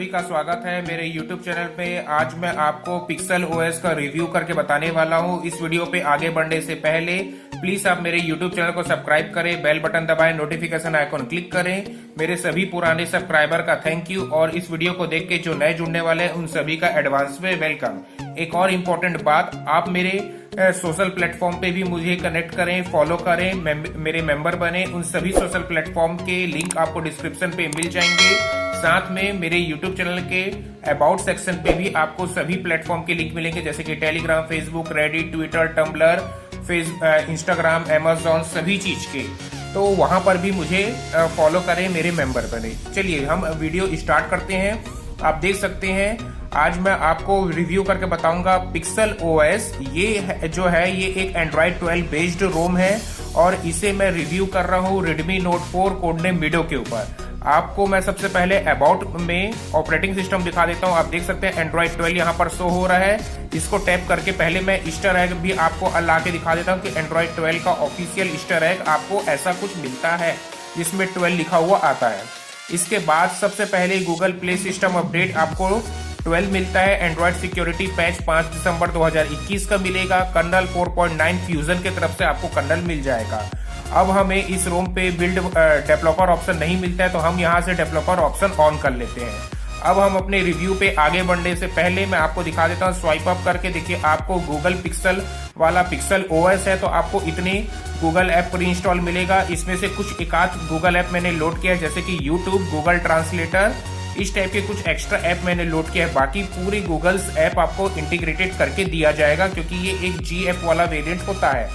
सभी का स्वागत है मेरे YouTube चैनल पे। आज मैं आपको पिक्सल OS का रिव्यू करके बताने वाला हूँ। इस वीडियो पे आगे बढ़ने से पहले प्लीज आप मेरे YouTube चैनल को सब्सक्राइब करें, बेल बटन दबाएं, नोटिफिकेशन आइकॉन क्लिक करें। मेरे सभी पुराने सब्सक्राइबर का थैंक यू और इस वीडियो को देख के जो नए जुड़ने वाले हैं उन सभी का एडवांस में वेलकम। एक और इम्पोर्टेंट बात, आप मेरे सोशल प्लेटफॉर्म पे भी मुझे कनेक्ट करें, फॉलो करें, मेरे मेंबर बने। उन सभी सोशल प्लेटफॉर्म के लिंक आपको डिस्क्रिप्शन पे मिल जाएंगे। साथ में मेरे YouTube चैनल के अबाउट सेक्शन पे भी आपको सभी प्लेटफॉर्म के लिंक मिलेंगे, जैसे कि Telegram, Facebook, Reddit, Twitter, Tumblr, Instagram, Amazon, सभी चीज के। तो वहां पर भी मुझे फॉलो करें, मेरे मेंबर बने। चलिए हम वीडियो स्टार्ट करते हैं। आप देख सकते हैं आज मैं आपको रिव्यू करके बताऊंगा पिक्सल OS। ये जो है ये एक Android 12 बेस्ड रोम है और इसे मैं रिव्यू कर रहा हूँ Redmi Note 4 कोडनेम मिडो के ऊपर। आपको मैं सबसे पहले अबाउट में ऑपरेटिंग सिस्टम दिखा देता हूँ। आप देख सकते हैं Android 12 यहाँ पर शो हो रहा है। इसको टैप करके पहले मैं ईस्टर एग भी आपको ला के दिखा देता हूँ कि Android 12 का ऑफिशियल ईस्टर एग आपको ऐसा कुछ मिलता है जिसमें 12 लिखा हुआ आता है। इसके बाद सबसे पहले गूगल प्ले सिस्टम अपडेट आपको 12 मिलता है। एंड्रॉइड सिक्योरिटी पैच 5 दिसंबर 2021 का मिलेगा। कर्नल 4.9 फ्यूजन की तरफ से आपको कर्नल मिल जाएगा। अब हमें इस रोम पे बिल्ड डेवलपर ऑप्शन नहीं मिलता है, तो हम यहाँ से डेवलपर ऑप्शन ऑन कर लेते हैं। अब हम अपने रिव्यू पे आगे बढ़ने से पहले मैं आपको दिखा देता हूँ। स्वाइप अप करके देखिए, आपको गूगल पिक्सल वाला पिक्सल OS है तो आपको इतने गूगल ऐप प्री इंस्टॉल मिलेगा। इसमें से कुछ एकाध गूगल ऐप मैंने लोड किया है, जैसे कि यूट्यूब, गूगल ट्रांसलेटर, इस टाइप के कुछ एक्स्ट्रा ऐप मैंने लोड किया है। बाकी पूरी गूगल्स ऐप आपको इंटीग्रेटेड करके दिया जाएगा, क्योंकि ये एक GF वाला वेरिएंट होता है।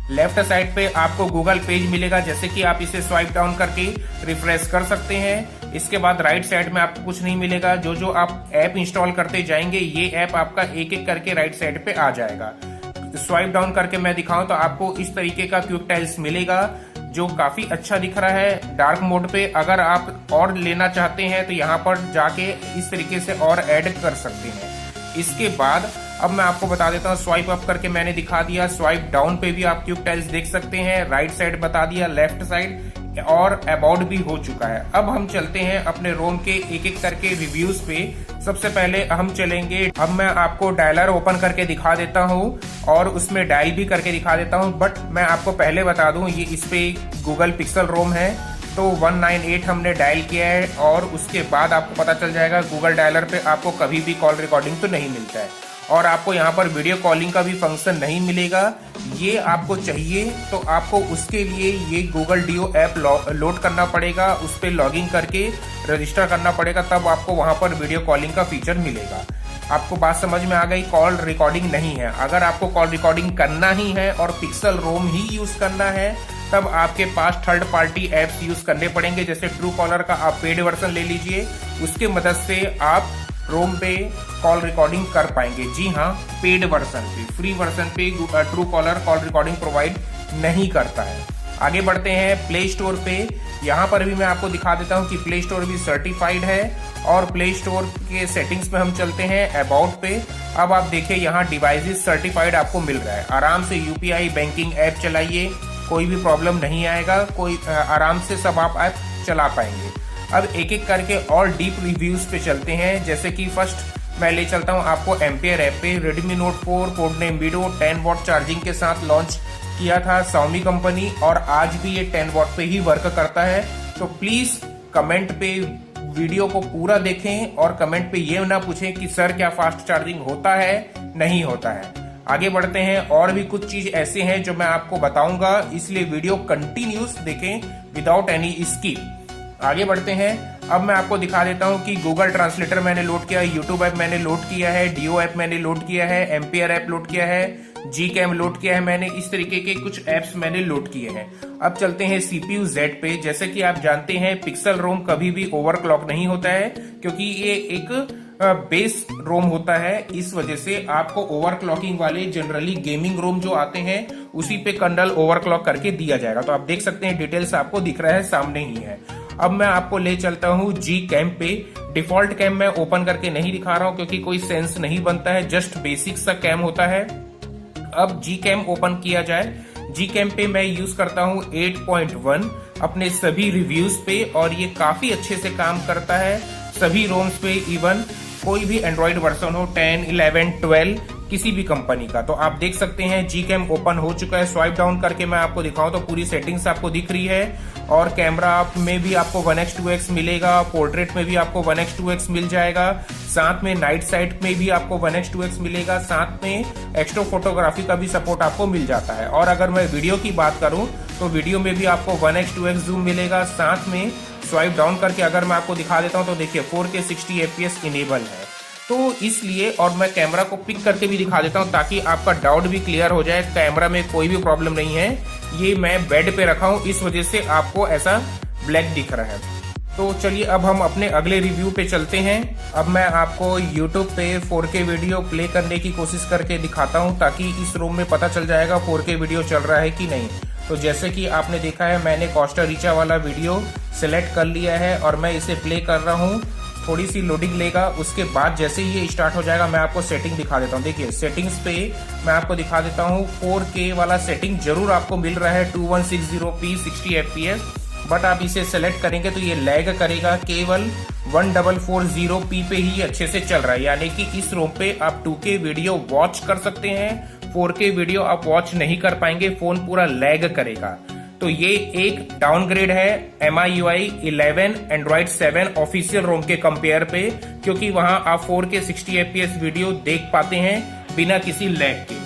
लेफ्ट साइड पे आपको गूगल पेज मिलेगा, जैसे कि आप इसे स्वाइप डाउन करके रिफ्रेश कर सकते हैं। इसके बाद राइट साइड में आपको कुछ नहीं मिलेगा। जो आप ऐप इंस्टॉल करते जाएंगे ये ऐप आपका एक एक करके राइट साइड पे आ जाएगा। स्वाइप डाउन करके मैं दिखाऊं तो आपको इस तरीके का क्विक टाइल्स मिलेगा, जो काफी अच्छा दिख रहा है डार्क मोड पे। अगर आप और लेना चाहते हैं तो यहाँ पर जाके इस तरीके से और ऐड कर सकते हैं। इसके बाद अब मैं आपको बता देता हूँ, स्वाइप अप करके मैंने दिखा दिया। स्वाइप डाउन पे भी आप क्विक टाइल्स देख सकते हैं। राइट साइड बता दिया, लेफ्ट साइड और अबाउट भी हो चुका है। अब हम चलते हैं अपने रोम के एक एक करके रिव्यूज पे। सबसे पहले हम चलेंगे, अब मैं आपको डायलर ओपन करके दिखा देता हूँ और उसमें डायल भी करके दिखा देता हूँ। बट मैं आपको पहले बता दूं, ये इस पे गूगल पिक्सल रोम है तो 198 हमने डायल किया है और उसके बाद आपको पता चल जाएगा। गूगल डायलर पे आपको कभी भी कॉल रिकॉर्डिंग तो नहीं मिलता है और आपको यहाँ पर वीडियो कॉलिंग का भी फंक्शन नहीं मिलेगा। ये आपको चाहिए तो आपको उसके लिए ये गूगल डियो ऐप लोड करना पड़ेगा, उस पर लॉगिन करके रजिस्टर करना पड़ेगा, तब आपको वहां पर वीडियो कॉलिंग का फीचर मिलेगा। आपको बात समझ में आ गई? कॉल रिकॉर्डिंग नहीं है। अगर आपको कॉल रिकॉर्डिंग करना ही है और पिक्सल रोम ही यूज करना है, तब आपके पास थर्ड पार्टी एप्स यूज करने पड़ेंगे। जैसे ट्रू कॉलर का आप पेड वर्जन ले लीजिए, उसके मदद से आप रोम पे कॉल रिकॉर्डिंग कर पाएंगे। जी हाँ, पेड वर्जन पे, फ्री वर्जन पे true collar call recording provide नहीं करता है। आगे बढ़ते हैं प्ले स्टोर पे। यहाँ पर भी मैं आपको दिखा देता हूँ कि प्ले स्टोर भी सर्टिफाइड है। और प्ले स्टोर के सेटिंग्स में हम चलते हैं अबाउट पे। अब आप देखिए यहाँ डिवाइसेस सर्टिफाइड आपको मिल रहा है। आराम से UPI बैंकिंग ऐप चलाइए, कोई भी प्रॉब्लम नहीं आएगा। कोई आराम से सब आप ऐप चला पाएंगे। अब एक एक करके और डीप रिव्यूज पे चलते हैं। जैसे कि फर्स्ट मैं ले चलता हूँ आपको एम्पियर ऐप पे। Redmi Note 4 code name मिडो 10 watt charging के साथ लॉन्च किया था Xiaomi कंपनी और आज भी ये 10 वॉट पे ही वर्क करता है। तो प्लीज कमेंट पे वीडियो को पूरा देखें और कमेंट पे ये ना पूछें कि सर क्या फास्ट चार्जिंग होता है, नहीं होता है। आगे बढ़ते हैं, और भी कुछ चीज ऐसे हैं जो मैं आपको बताऊंगा, इसलिए वीडियो कंटिन्यूस देखें विदाउट एनी स्किप। आगे बढ़ते हैं, अब मैं आपको दिखा देता हूं कि गूगल ट्रांसलेटर मैंने लोड किया है, यूट्यूब ऐप मैंने लोड किया है, डियो ऐप मैंने लोड किया है, एम्पियर ऐप लोड किया है, Gcam लोड किया है मैंने। इस तरीके के कुछ ऐप्स मैंने लोड किए हैं। अब चलते हैं CPU Z पे। जैसे कि आप जानते हैं पिक्सल रोम कभी भी ओवरक्लॉक नहीं होता है, क्योंकि ये एक बेस रोम होता है। इस वजह से आपको ओवरक्लॉकिंग वाले जनरली गेमिंग रोम जो आते हैं उसी पे कर्नल ओवरक्लॉक करके दिया जाएगा। तो आप देख सकते हैं डिटेल्स आपको दिख रहा है, सामने ही है। अब मैं आपको ले चलता हूँ Gcam पे। डिफॉल्ट कैम मैं ओपन करके नहीं दिखा रहा हूँ क्योंकि कोई सेंस नहीं बनता है, जस्ट बेसिक सा कैम होता है। अब Gcam ओपन किया जाए। Gcam पे मैं यूज करता हूँ 8.1 अपने सभी रिव्यूज पे और ये काफी अच्छे से काम करता है। सभी रोम्स पे, इवन कोई भी एंड्रॉइड वर्जन हो 10, 11, 12 किसी भी कंपनी का। तो आप देख सकते हैं Gcam ओपन हो चुका है। स्वाइप डाउन करके मैं आपको दिखाऊं तो पूरी सेटिंग्स आपको दिख रही है, और कैमरा में भी आपको 1x 2x मिलेगा, पोर्ट्रेट में भी आपको 1x 2x मिल जाएगा, साथ में नाइट साइड में भी आपको 1x 2x मिलेगा, साथ में एक्स्ट्रा फोटोग्राफी का भी सपोर्ट आपको मिल जाता है। और अगर मैं वीडियो की बात करूं तो वीडियो में भी आपको 1x 2x जूम मिलेगा, साथ में स्वाइप डाउन करके अगर मैं आपको दिखा देता हूं तो देखिए 4K 60 fps इनेबल है। तो इसलिए, और मैं कैमरा को पिक करके भी दिखा देता हूं ताकि आपका डाउट भी क्लियर हो जाए, कैमरा में कोई भी प्रॉब्लम नहीं है। ये मैं बेड पे रखा हूं, इस वजह से आपको ऐसा ब्लैक दिख रहा है। तो चलिए अब हम अपने अगले रिव्यू पे चलते हैं। अब मैं आपको YouTube पे 4K वीडियो प्ले करने की कोशिश करके दिखाता हूं ताकि इस रूम में पता चल जाएगा 4K वीडियो चल रहा है कि नहीं। तो जैसे कि आपने देखा है, मैंने कोस्टा रिचा वाला वीडियो सिलेक्ट कर लिया है और मैं इसे प्ले कर रहा हूँ। थोड़ी सी लोडिंग लेगा, उसके बाद जैसे ही ये स्टार्ट हो जाएगा मैं आपको सेटिंग दिखा देता हूँ। देखिए सेटिंग्स पे मैं आपको दिखा देता हूँ, 4K वाला सेटिंग जरूर आपको मिल रहा है 2160p 60 fps, बट आप इसे सेलेक्ट करेंगे तो ये लैग करेगा। केवल 1440p पे ही अच्छे से चल रहा है, यानी कि इस रोम पे आप 2K वीडियो वॉच कर सकते हैं, 4K वीडियो आप वॉच नहीं कर पाएंगे, फोन पूरा लैग करेगा। तो ये एक डाउनग्रेड है MIUI 11 एंड्रॉइड 7 ऑफिशियल रोम के कंपेयर पे, क्योंकि वहां आप 4K 60 fps वीडियो देख पाते हैं बिना किसी लैग के।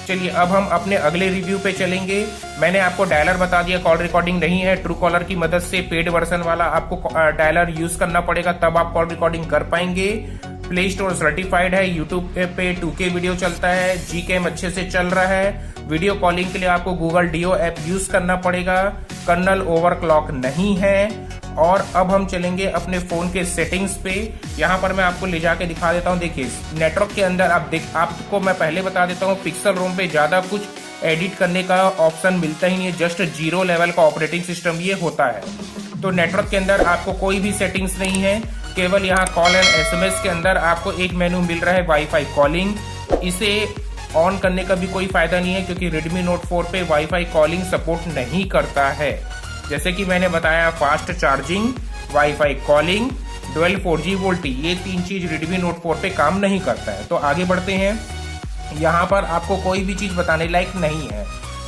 चलिए अब हम अपने अगले रिव्यू पे चलेंगे। मैंने आपको डायलर बता दिया, कॉल रिकॉर्डिंग नहीं है। ट्रू कॉलर की मदद से पेड वर्जन वाला आपको डायलर यूज करना पड़ेगा, तब आप कॉल रिकॉर्डिंग कर पाएंगे। प्ले स्टोर सर्टिफाइड है, यूट्यूब पे 2K वीडियो चलता है, Gcam अच्छे से चल रहा है। वीडियो कॉलिंग के लिए आपको गूगल डियो ऐप यूज करना पड़ेगा, कर्नल ओवरक्लॉक नहीं है। और अब हम चलेंगे अपने फोन के सेटिंग्स पे। यहाँ पर मैं आपको ले जाके दिखा देता हूँ। देखिए नेटवर्क के अंदर आपको मैं पहले बता देता हूँ, पिक्सल रोम पे ज्यादा कुछ एडिट करने का ऑप्शन मिलता ही नहीं है, जस्ट 0 लेवल का ऑपरेटिंग सिस्टम ये होता है। तो नेटवर्क के अंदर आपको कोई भी सेटिंग्स नहीं है, केवल यहाँ कॉल एंड SMS के अंदर आपको एक मेनू मिल रहा है वाईफाई कॉलिंग। इसे ऑन करने का भी कोई फायदा नहीं है क्योंकि Redmi Note 4 पे वाईफाई कॉलिंग सपोर्ट नहीं करता है। जैसे कि मैंने बताया, fast charging, wifi calling, dual 4G VoLTE, ये 3 चीज Redmi Note 4 पे काम नहीं करता है। तो आगे बढ़ते हैं। यहाँ पर आपको कोई भी चीज बताने लायक नहीं है।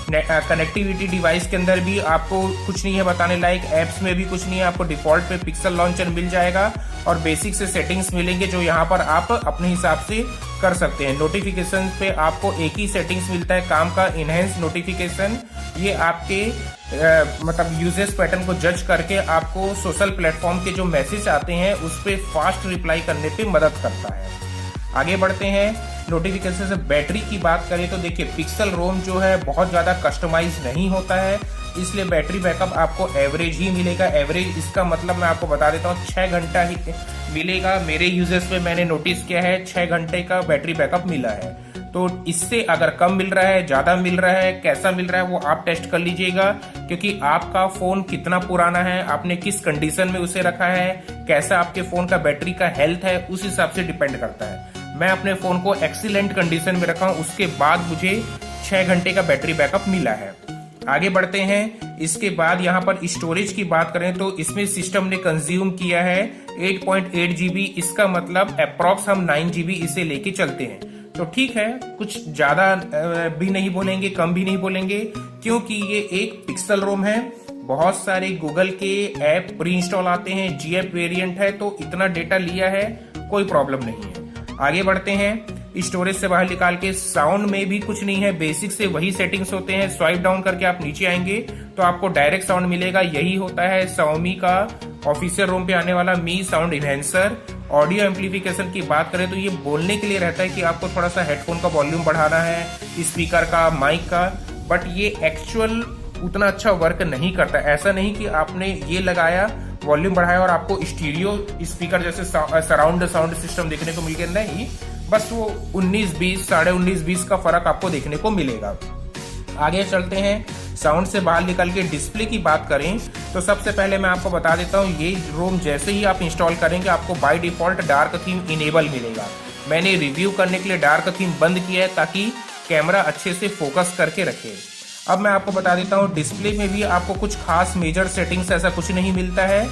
कनेक्टिविटी डिवाइस के अंदर भी आपको कुछ नहीं है बताने लायक, एप्स में भी कुछ नहीं है। आपको डिफॉल्ट पे पिक्सल लॉन्चर मिल जाएगा और बेसिक से सेटिंग्स मिलेंगे जो यहाँ पर आप अपने हिसाब से कर सकते हैं। नोटिफिकेशन पे आपको एक ही सेटिंग्स मिलता है काम का, इनहेंस नोटिफिकेशन। ये आपके मतलब यूजेस पैटर्न को जज करके आपको सोशल प्लेटफॉर्म के जो मैसेज आते हैं उस पर फास्ट रिप्लाई करने पे मदद करता है। आगे बढ़ते हैं। नोटिफिकेशन से बैटरी की बात करें तो देखिए पिक्सल रोम जो है बहुत ज्यादा कस्टमाइज नहीं होता है, इसलिए बैटरी बैकअप आपको एवरेज ही मिलेगा। एवरेज इसका मतलब मैं आपको बता देता हूँ 6 घंटा ही मिलेगा। मेरे यूजर्स पे मैंने नोटिस किया है 6 घंटे का बैटरी बैकअप मिला है। तो इससे अगर कम मिल रहा है, ज्यादा मिल रहा है, कैसा मिल रहा है वो आप टेस्ट कर लीजिएगा, क्योंकि आपका फोन कितना पुराना है, आपने किस कंडीशन में उसे रखा है, कैसा आपके फोन का बैटरी का हेल्थ है, उस हिसाब से डिपेंड करता है। मैं अपने फोन को एक्सीलेंट कंडीशन में रखा हूं, उसके बाद मुझे 6 घंटे का बैटरी बैकअप मिला है। आगे बढ़ते हैं। इसके बाद यहाँ पर स्टोरेज की बात करें तो इसमें सिस्टम ने कंज्यूम किया है 8.8 GB। इसका मतलब अप्रॉक्स हम 9 GB इसे लेके चलते हैं। तो ठीक है, कुछ ज्यादा भी नहीं बोलेंगे, कम भी नहीं बोलेंगे, क्योंकि ये एक पिक्सल रोम है। बहुत सारे गूगल के ऐप प्री इंस्टॉल आते हैं, GF वेरिएंट है, तो इतना डेटा लिया है, कोई प्रॉब्लम नहीं है। आगे बढ़ते हैं। स्टोरेज से बाहर निकाल के साउंड में भी कुछ नहीं है, बेसिक से वही सेटिंग्स होते हैं। स्वाइप डाउन करके आप नीचे आएंगे तो आपको डायरेक्ट साउंड मिलेगा। यही होता है Xiaomi का ऑफिशियल रोम पे आने वाला मी साउंड इन्हेंसर। ऑडियो एम्पलीफिकेशन की बात करें तो ये बोलने के लिए रहता है कि आपको थोड़ा सा हेडफोन का वॉल्यूम बढ़ाना है, स्पीकर का, माइक का, बट ये एक्चुअल उतना अच्छा वर्क नहीं करता। ऐसा नहीं कि आपने ये लगाया, वॉल्यूम बढ़ाया और आपको स्टीरियो स्पीकर जैसे सराउंड साउंड सिस्टम देखने को मिल गया, नहीं, बस वो 19-20, 19.5-20 का फर्क आपको देखने को मिलेगा। आगे चलते हैं। साउंड से बाहर निकल के डिस्प्ले की बात करें तो सबसे पहले मैं आपको बता देता हूँ, ये रोम जैसे ही आप इंस्टॉल करेंगे आपको by default dark theme enable मिलेगा। मैंने रिव्यू करने के लिए डार्क थीम बंद किया है ताकि कैमरा अच्छे से फोकस करके रखे। अब मैं आपको बता देता हूँ डिस्प्ले में भी आपको कुछ खास मेजर सेटिंग्स ऐसा कुछ नहीं मिलता है।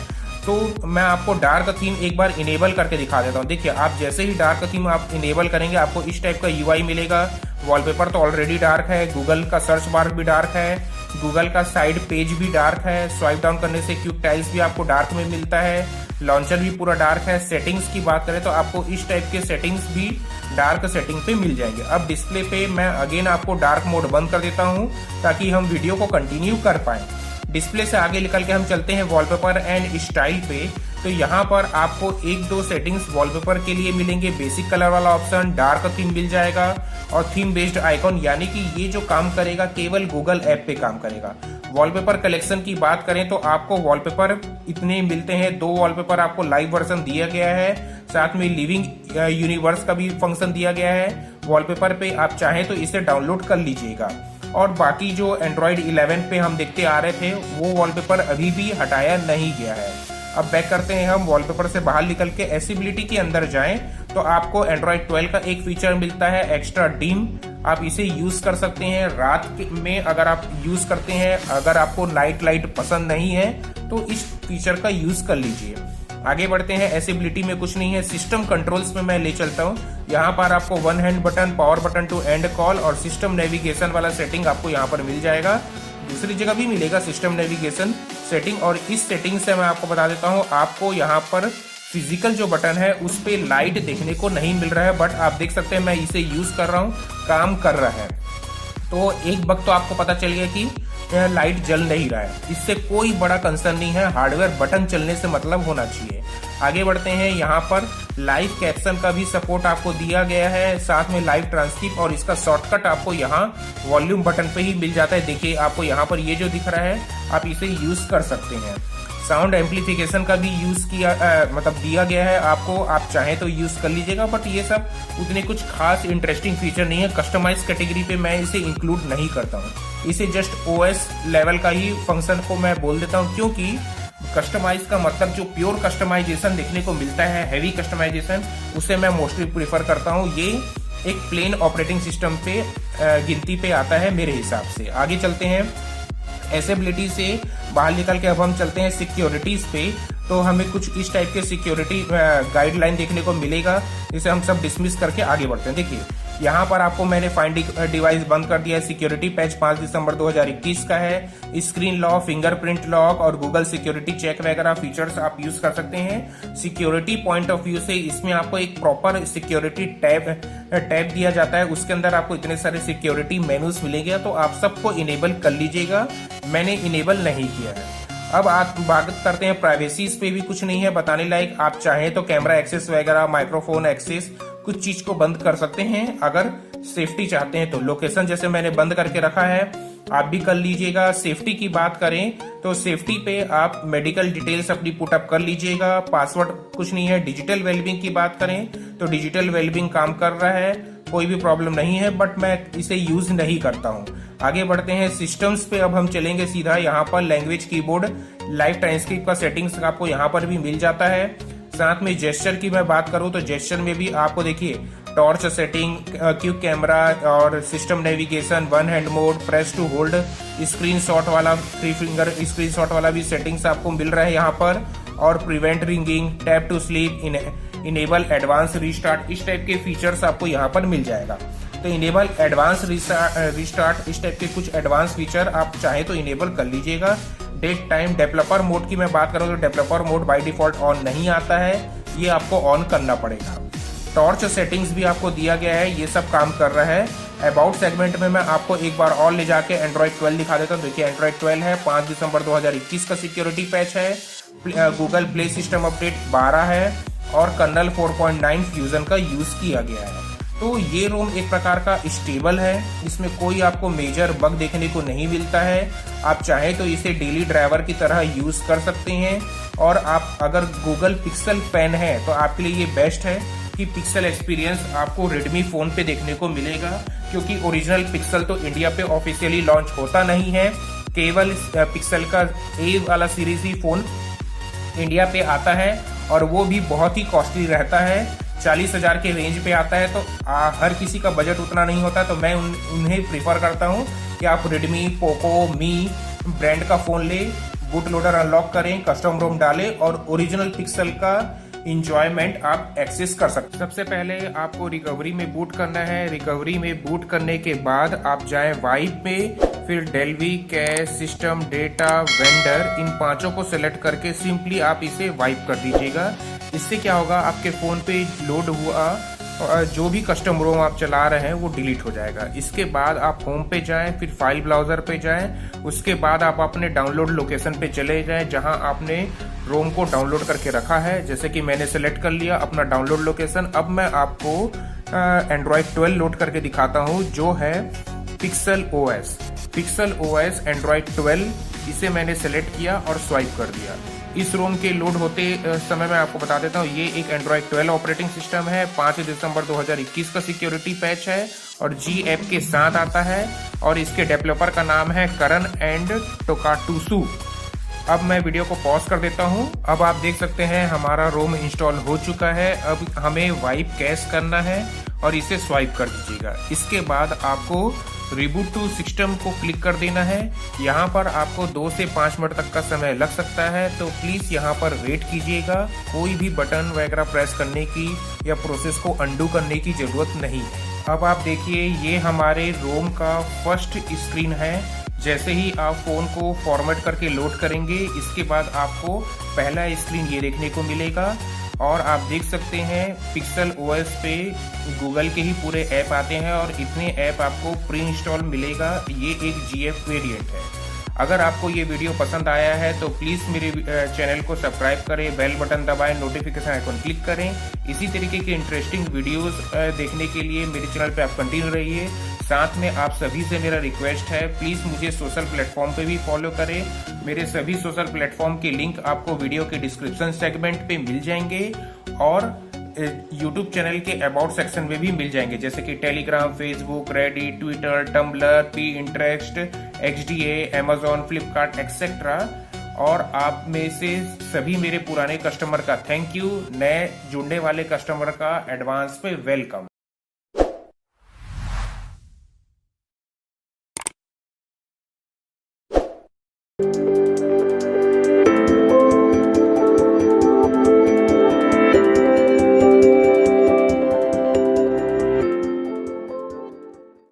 तो मैं आपको डार्क थीम एक बार इनेबल करके दिखा देता हूँ। देखिए, आप जैसे ही डार्क थीम आप इनेबल करेंगे आपको इस टाइप का यूआई मिलेगा। वॉलपेपर तो ऑलरेडी डार्क है, गूगल का सर्च बार भी डार्क है, गूगल का साइड पेज भी डार्क है, स्वाइप डाउन करने से क्यूब टाइल्स भी आपको डार्क में मिलता है, लॉन्चर भी पूरा डार्क है। सेटिंग्स की बात करें तो आपको इस टाइप के सेटिंग्स भी डार्क सेटिंग पे मिल जाएंगे। अब डिस्प्ले पे मैं अगेन आपको डार्क मोड बंद कर देता हूँ ताकि हम वीडियो को कंटिन्यू कर पाए। डिस्प्ले से आगे निकल के हम चलते हैं वॉलपेपर एंड स्टाइल पे। तो यहाँ पर आपको एक दो सेटिंग्स वॉलपेपर के लिए मिलेंगे। बेसिक कलर वाला ऑप्शन, डार्क थीम मिल जाएगा और थीम बेस्ड आइकॉन, यानी कि ये जो काम करेगा केवल गूगल ऐप पे काम करेगा। वॉलपेपर कलेक्शन की बात करें तो आपको वॉलपेपर इतने मिलते हैं। 2 वॉलपेपर आपको लाइव वर्जन दिया गया है, साथ में लिविंग यूनिवर्स का भी फंक्शन दिया गया है। वॉलपेपर पे आप चाहें तो इसे डाउनलोड कर लीजिएगा। और बाकी जो एंड्रॉइड 11 पे हम देखते आ रहे थे वो वॉलपेपर अभी भी हटाया नहीं गया है। अब बैक करते हैं हम वॉलपेपर से बाहर निकल के एसेबिलिटी के अंदर जाएं तो आपको एंड्रॉइड 12 का एक फीचर मिलता है, एक्स्ट्रा डिम। आप इसे यूज कर सकते हैं रात में अगर आप यूज करते हैं। अगर आपको नाइट लाइट पसंद नहीं है तो इस फीचर का यूज कर लीजिए। आगे बढ़ते हैं, एसेबिलिटी में कुछ नहीं है। सिस्टम कंट्रोल्स में मैं ले चलता हूँ। यहाँ पर आपको one hand button, power button to end call और सिस्टम नेविगेशन वाला सेटिंग आपको यहाँ पर मिल जाएगा। दूसरी जगह भी मिलेगा सिस्टम नेविगेशन सेटिंग। और इस सेटिंग से मैं आपको बता देता हूँ, आपको यहाँ पर फिजिकल जो बटन है उस पे लाइट देखने को नहीं मिल रहा है, बट आप देख सकते हैं मैं इसे यूज कर रहा हूँ, काम कर रहा है। तो एक वक्त तो आपको पता चल गया कि लाइट जल नहीं रहा है। इससे कोई बड़ा कंसर्न नहीं है, हार्डवेयर बटन चलने से मतलब होना चाहिए। आगे बढ़ते हैं, यहाँ पर लाइव कैप्शन का भी सपोर्ट आपको दिया गया है, साथ में लाइव ट्रांसक्रिप्ट और इसका शॉर्टकट आपको यहाँ वॉल्यूम बटन पे ही मिल जाता है। देखिए, आपको यहाँ पर ये जो दिख रहा है आप इसे यूज कर सकते हैं। साउंड एम्पलीफिकेशन का भी यूज किया मतलब दिया गया है आपको, आप चाहें तो यूज कर लीजिएगा, बट ये सब उतने कुछ खास इंटरेस्टिंग फीचर नहीं है। कस्टमाइज कैटेगरी पे मैं इसे इंक्लूड नहीं करता हूँ, इसे जस्ट ओएस लेवल का ही फंक्शन को मैं बोल देता हूँ, क्योंकि कस्टमाइज का मतलब जो प्योर कस्टमाइजेशन देखने को मिलता है, हैवी कस्टमाइजेशन, उसे मैं मोस्टली प्रीफर करता हूँ। ये एक प्लेन ऑपरेटिंग सिस्टम पे गिनती पे आता है मेरे हिसाब से। आगे चलते हैं, एसेबिलिटी से बाहर निकल के अब हम चलते हैं सिक्योरिटीज पे। तो हमें कुछ इस टाइप के सिक्योरिटी गाइडलाइन देखने को मिलेगा, जिसे हम सब डिसमिस करके आगे बढ़ते हैं। देखिए, यहाँ पर आपको मैंने फाइंड डिवाइस बंद कर दिया है। सिक्योरिटी पैच 5 दिसंबर 2021 का है। स्क्रीन लॉक, फिंगरप्रिंट लॉक और गूगल सिक्योरिटी चेक वगैरह फीचर्स आप यूज कर सकते हैं। सिक्योरिटी पॉइंट ऑफ व्यू से इसमें आपको एक प्रॉपर सिक्योरिटी टैब दिया जाता है, उसके अंदर आपको इतने सारे सिक्योरिटी मेनूज मिलेंगे, तो आप सबको इनेबल कर लीजिएगा। मैंने इनेबल नहीं किया है। अब आप बात करते हैं प्राइवेसी पे भी कुछ नहीं है बताने लायक। आप चाहें तो कैमरा एक्सेस वगैरह, माइक्रोफोन एक्सेस, कुछ चीज को बंद कर सकते हैं अगर सेफ्टी चाहते हैं तो। लोकेशन जैसे मैंने बंद करके रखा है, आप भी कर लीजिएगा। सेफ्टी की बात करें तो सेफ्टी पे आप मेडिकल डिटेल्स अपनी पुटअप कर लीजिएगा। पासवर्ड कुछ नहीं है। डिजिटल वेलबींग की बात करें तो डिजिटल वेलबींग काम कर रहा है, कोई भी प्रॉब्लम नहीं है, बट मैं इसे यूज नहीं करता हूँ। आगे बढ़ते हैं, सिस्टम्स पे अब हम चलेंगे सीधा। यहाँ पर लैंग्वेज कीबोर्ड, लाइव ट्रांसक्रिप्ट का सेटिंग्स आपको यहाँ पर भी मिल जाता है। साथ में जेस्चर की मैं बात करूँ तो जेस्चर में भी आपको देखिए टॉर्च सेटिंग, क्यूब कैमरा और system navigation, one hand mode, press to hold, screenshot वाला, 3 फिंगर स्क्रीनशॉट वाला भी सेटिंग्स आपको मिल रहा है यहाँ पर। और prevent ringing, tap to sleep, enable advance restart, इस टाइप के फीचर्स आपको यहाँ पर मिल जाएगा। तो इनेबल एडवांस रीस्टार्ट, इस टाइप के कुछ एडवांस फीचर आप चाहे तो इनेबल कर लीजिएगा। डेट टाइम, डेवलपर मोड की मैं बात करूँ तो developer mode by default on नहीं आता है, ये आपको ऑन करना पड़ेगा। टॉर्च सेटिंग्स भी आपको दिया गया है, ये सब काम कर रहा है। अबाउट सेगमेंट में मैं आपको एक बार और ले जाके एंड्रॉइड 12 दिखा देता हूँ। देखिए, एंड्रॉइड 12 है, 5 दिसंबर 2021 का सिक्योरिटी पैच है। गूगल प्ले सिस्टम अपडेट 12 है और कर्नल 4.9 फ्यूजन का यूज किया गया है। तो ये रोम एक प्रकार का स्टेबल है, इसमें कोई आपको मेजर बग देखने को नहीं मिलता है। आप चाहें तो इसे डेली ड्राइवर की तरह यूज कर सकते हैं। और आप अगर गूगल पिक्सल फैन है तो आपके लिए ये बेस्ट है कि पिक्सल एक्सपीरियंस आपको रेडमी फोन पे देखने को मिलेगा, क्योंकि ओरिजिनल पिक्सल तो इंडिया पे ऑफिशियली लॉन्च होता नहीं है। केवल पिक्सल का ए वाला सीरीज ही फोन इंडिया पे आता है और वो भी बहुत ही कॉस्टली रहता है, 40,000 के रेंज पे आता है। तो हर किसी का बजट उतना नहीं होता, तो मैं उन्हें प्रीफर करता हूँ कि आप रेडमी, पोको, मी ब्रांड का फोन ले, बूट लोडर अनलॉक करें, कस्टम रोम डालें और ओरिजिनल पिक्सल का इंजॉयमेंट आप एक्सेस कर सकते हैं। सबसे पहले आपको रिकवरी में बूट करना है। रिकवरी में बूट करने के बाद आप जाएं वाइप में, फिर डेल्वी, कैश, सिस्टम, डेटा, वेंडर, इन पांचों को सिलेक्ट करके सिंपली आप इसे वाइप कर दीजिएगा। इससे क्या होगा, आपके फोन पे लोड हुआ जो भी कस्टम रोम आप चला रहे हैं वो डिलीट हो जाएगा। इसके बाद आप होम पे जाएं, फिर फाइल ब्राउजर पे जाएं, उसके बाद आप अपने डाउनलोड लोकेशन पे चले जाएं जहां आपने रोम को डाउनलोड करके रखा है। जैसे कि मैंने सेलेक्ट कर लिया अपना डाउनलोड लोकेशन। अब मैं आपको एंड्रॉयड 12 लोड करके दिखाता हूं जो है pixel OS. Pixel OS Android 12, इसे मैंने सेलेक्ट किया और स्वाइप कर दिया। इस रोम के लोड होते समय मैं आपको बता देता हूँ, ये एक एंड्रॉयड 12 ऑपरेटिंग सिस्टम है। 5 दिसंबर 2021 का सिक्योरिटी पैच है और जी ऐप के साथ आता है और इसके डेवलपर का नाम है करण एंड टोकाटुसु। अब मैं वीडियो को पॉज कर देता हूं। अब आप देख सकते हैं हमारा रोम इंस्टॉल हो चुका है। अब हमें वाइप कैश करना है और इसे स्वाइप कर दीजिएगा। इसके बाद आपको रिबूट टू सिस्टम को क्लिक कर देना है। यहाँ पर आपको 2 से 5 मिनट तक का समय लग सकता है, तो प्लीज यहाँ पर वेट कीजिएगा। कोई भी बटन वगैरह प्रेस करने की या प्रोसेस को अंडू करने की जरूरत नहीं है। अब आप देखिए ये हमारे रोम का फर्स्ट स्क्रीन है। जैसे ही आप फोन को फॉर्मेट करके लोड करेंगे, इसके बाद आपको पहला स्क्रीन ये देखने को मिलेगा और आप देख सकते हैं पिक्सल ओएस पे गूगल के ही पूरे ऐप आते हैं और इतने ऐप आपको प्री इंस्टॉल मिलेगा। ये एक जीएफ वेरिएंट है। अगर आपको ये वीडियो पसंद आया है तो प्लीज मेरे चैनल को सब्सक्राइब करें, बेल बटन दबाएं, नोटिफिकेशन आइकन क्लिक करें। इसी तरीके के इंटरेस्टिंग वीडियोस देखने के लिए मेरे चैनल पे आप कंटिन्यू रहिए। साथ में आप सभी से मेरा रिक्वेस्ट है, प्लीज मुझे सोशल प्लेटफॉर्म पे भी फॉलो करें। मेरे सभी सोशल प्लेटफॉर्म के लिंक आपको वीडियो के डिस्क्रिप्शन सेगमेंट पे मिल जाएंगे और यूट्यूब चैनल के अबाउट सेक्शन में भी मिल जाएंगे, जैसे कि Telegram, Facebook, Reddit, Twitter, Tumblr, Pinterest, XDA, Amazon, Flipkart etcetera. और आप में से सभी मेरे पुराने कस्टमर का थैंक यू, नए जुड़ने वाले कस्टमर का एडवांस पे वेलकम।